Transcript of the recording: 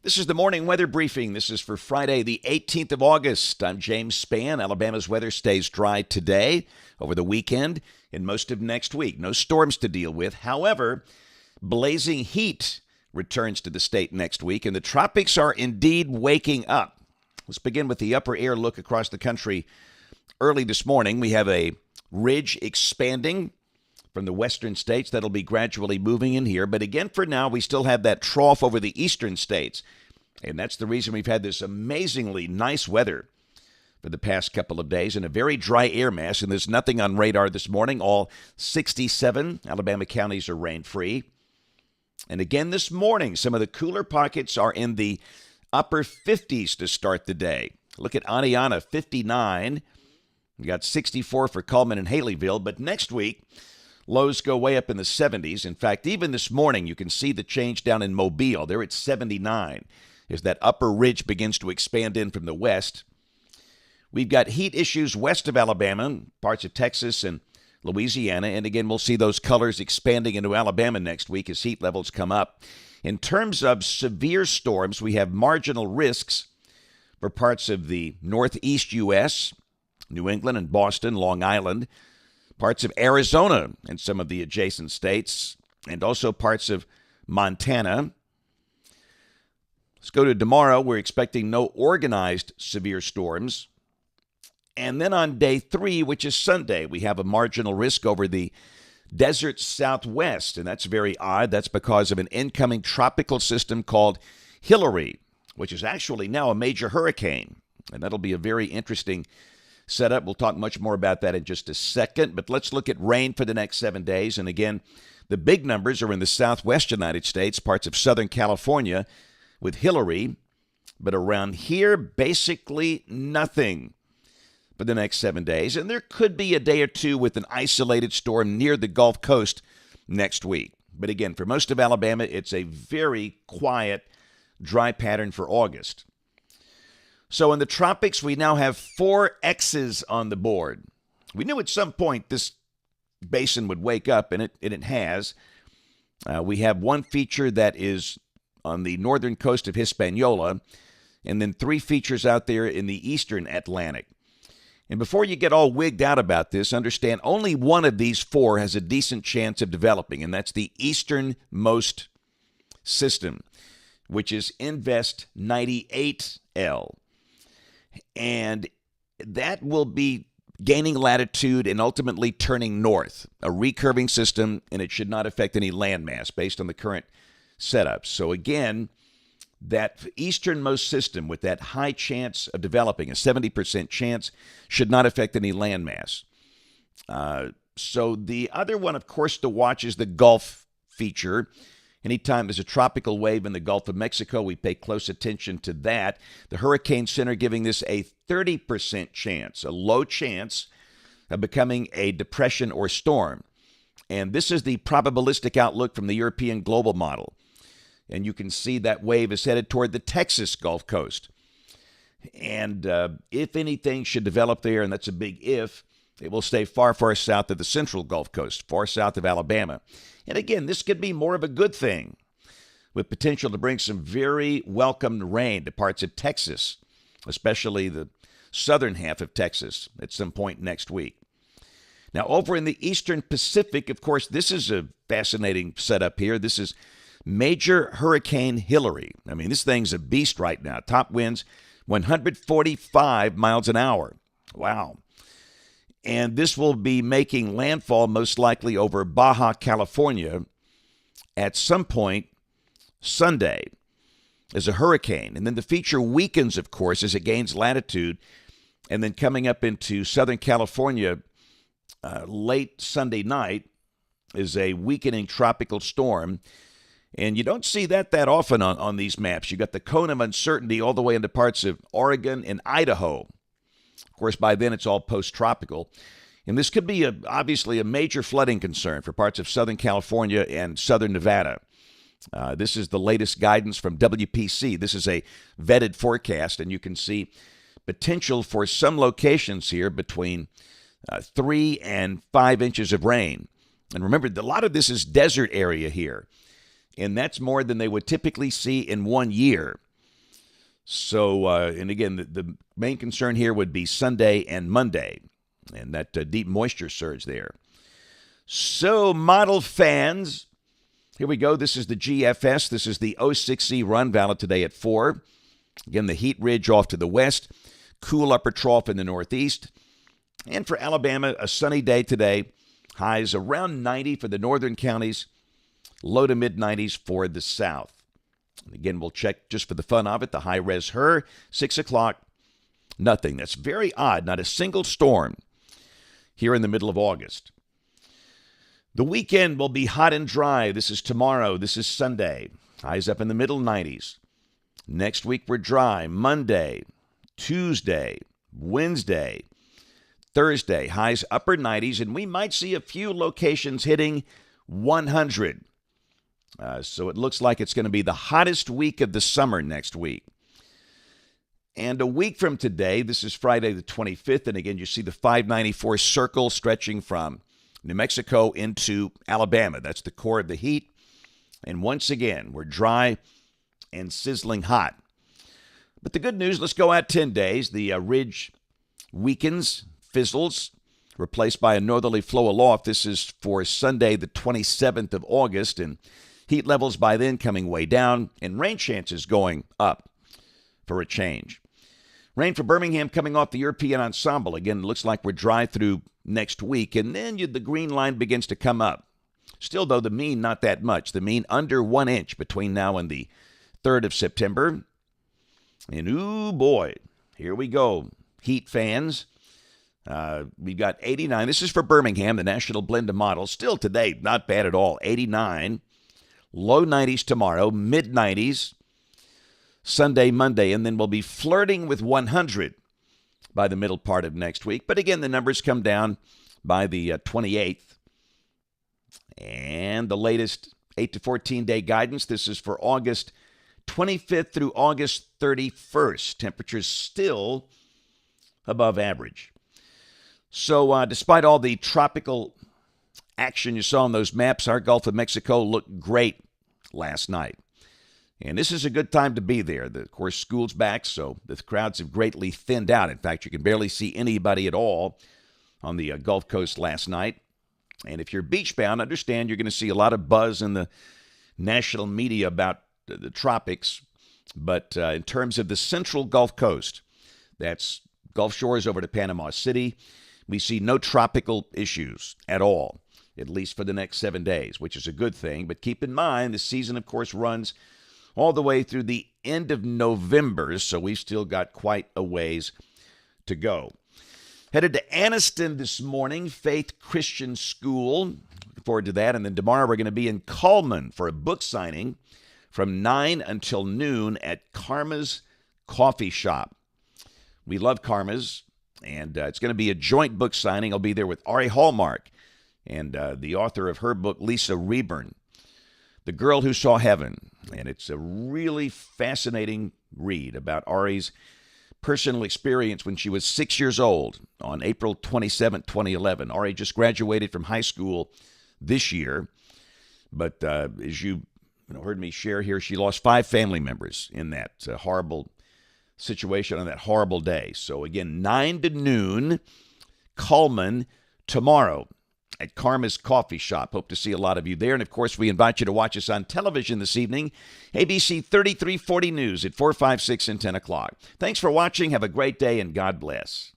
This is the morning weather briefing. This is for Friday, the 18th of August. I'm James Spann. Alabama's weather stays dry today, over the weekend, and most of next week. No storms to deal with. However, blazing heat returns to the state next week, and the tropics are indeed waking up. Let's begin with the upper air look across the country. Early this morning, we have a ridge expanding from the western states. That'll be gradually moving in here. But again, for now, we still have that trough over the eastern states. And that's the reason we've had this amazingly nice weather for the past couple of days and a very dry air mass. And there's nothing on radar this morning. All 67 Alabama counties are rain-free. And again this morning, some of the cooler pockets are in the upper 50s to start the day. Look at Aniana, 59. We got 64 for Cullman and Haleyville. But next week, lows go way up in the 70s. In fact, even this morning, you can see the change down in Mobile. They're at 79 as that upper ridge begins to expand in from the west. We've got heat issues west of Alabama, parts of Texas and Louisiana. And again, we'll see those colors expanding into Alabama next week as heat levels come up. In terms of severe storms, we have marginal risks for parts of the northeast U.S., New England and Boston, Long Island, parts of Arizona and some of the adjacent states, and also parts of Montana. Let's go to tomorrow. We're expecting no organized severe storms. And then on day 3, which is Sunday, we have a marginal risk over the desert southwest. And that's very odd. That's because of an incoming tropical system called Hillary, which is actually now a major hurricane. And that'll be a very interesting setup. We'll talk much more about that in just a second. But let's look at rain for the next 7 days. And again, the big numbers are in the southwest United States, parts of Southern California with Hillary. But around here, basically nothing for the next 7 days. And there could be a day or two with an isolated storm near the Gulf Coast next week. But again, for most of Alabama, it's a very quiet, dry pattern for August. So in the tropics, we now have 4 X's on the board. We knew at some point this basin would wake up, and it has. We have one feature that is on the northern coast of Hispaniola, and then 3 features out there in the eastern Atlantic. And before you get all wigged out about this, understand only one of these 4 has a decent chance of developing, and that's the easternmost system, which is Invest 98L. And that will be gaining latitude and ultimately turning north, a recurving system, and it should not affect any landmass based on the current setup. So again, that easternmost system with that high chance of developing, a 70% chance, should not affect any landmass. So the other one, of course, to watch is the Gulf feature. Anytime there's a tropical wave in the Gulf of Mexico, we pay close attention to that. The Hurricane Center giving this a 30% chance, a low chance of becoming a depression or storm. And this is the probabilistic outlook from the European Global Model. And you can see that wave is headed toward the Texas Gulf Coast. And if anything should develop there, and that's a big if, it will stay far, far south of the central Gulf Coast, far south of Alabama. And again, this could be more of a good thing, with potential to bring some very welcomed rain to parts of Texas, especially the southern half of Texas at some point next week. Now, over in the eastern Pacific, of course, this is a fascinating setup here. This is Major Hurricane Hillary. I mean, this thing's a beast right now. Top winds, 145 miles an hour. Wow. And this will be making landfall most likely over Baja California at some point Sunday as a hurricane. And then the feature weakens, of course, as it gains latitude. And then coming up into Southern California late Sunday night is a weakening tropical storm. And you don't see that often on these maps. You got the cone of uncertainty all the way into parts of Oregon and Idaho. Of course, by then it's all post-tropical. And this could be obviously a major flooding concern for parts of Southern California and Southern Nevada. This is the latest guidance from WPC. This is a vetted forecast, and you can see potential for some locations here between 3 and 5 inches of rain. And remember, a lot of this is desert area here. And that's more than they would typically see in 1 year. So, and again, the main concern here would be Sunday and Monday, and that deep moisture surge there. So, model fans, here we go. This is the GFS. This is the 06E run, valid today at 4. Again, the heat ridge off to the west, cool upper trough in the northeast. And for Alabama, a sunny day today. Highs around 90 for the northern counties, low to mid-90s for the south. And again, we'll check just for the fun of it, the high-res HER, 6 o'clock, nothing. That's very odd, not a single storm here in the middle of August. The weekend will be hot and dry. This is tomorrow. This is Sunday. Highs up in the middle 90s. Next week, we're dry. Monday, Tuesday, Wednesday, Thursday, highs upper 90s, and we might see a few locations hitting 100. So it looks like it's going to be the hottest week of the summer next week. And a week from today, this is Friday the 25th, and again, you see the 594 circle stretching from New Mexico into Alabama. That's the core of the heat. And once again, we're dry and sizzling hot. But the good news, let's go out 10 days. The ridge weakens, fizzles, replaced by a northerly flow aloft. This is for Sunday, the 27th of August, and heat levels by then coming way down, and rain chances going up for a change. Rain for Birmingham coming off the European ensemble. Again, it looks like we're dry through next week, and then the green line begins to come up. Still, though, the mean not that much. The mean under 1 inch between now and the 3rd of September. And, ooh, boy, here we go, heat fans. We've got 89. This is for Birmingham, the National Blend of Models. Still today, not bad at all. 89. Low 90s tomorrow, mid 90s Sunday, Monday, and then we'll be flirting with 100 by the middle part of next week. But again, the numbers come down by the 28th. And the latest 8 to 14 day guidance, this is for August 25th through August 31st. Temperatures still above average. So despite all the tropical action you saw on those maps, our Gulf of Mexico looked great last night. And this is a good time to be there. Of course, school's back, so the crowds have greatly thinned out. In fact, you can barely see anybody at all on the Gulf Coast last night. And if you're beach-bound, understand you're going to see a lot of buzz in the national media about the tropics. But in terms of the central Gulf Coast, that's Gulf Shores over to Panama City, we see no tropical issues at all, at least for the next 7 days, which is a good thing. But keep in mind, the season, of course, runs all the way through the end of November, so we've still got quite a ways to go. Headed to Anniston this morning, Faith Christian School. Looking forward to that. And then tomorrow we're going to be in Cullman for a book signing from 9 until noon at Karma's Coffee Shop. We love Karma's, and it's going to be a joint book signing. I'll be there with Ari Hallmark and the author of her book, Lisa Rayburn, The Girl Who Saw Heaven. And it's a really fascinating read about Ari's personal experience when she was 6 years old on April 27, 2011. Ari just graduated from high school this year. But as you heard me share here, she lost 5 family members in that horrible situation on that horrible day. So again, 9 to noon, Cullman tomorrow at Karma's Coffee Shop. Hope to see a lot of you there. And, of course, we invite you to watch us on television this evening, ABC 3340 News at 4, 5, 6, and 10 o'clock. Thanks for watching. Have a great day, and God bless.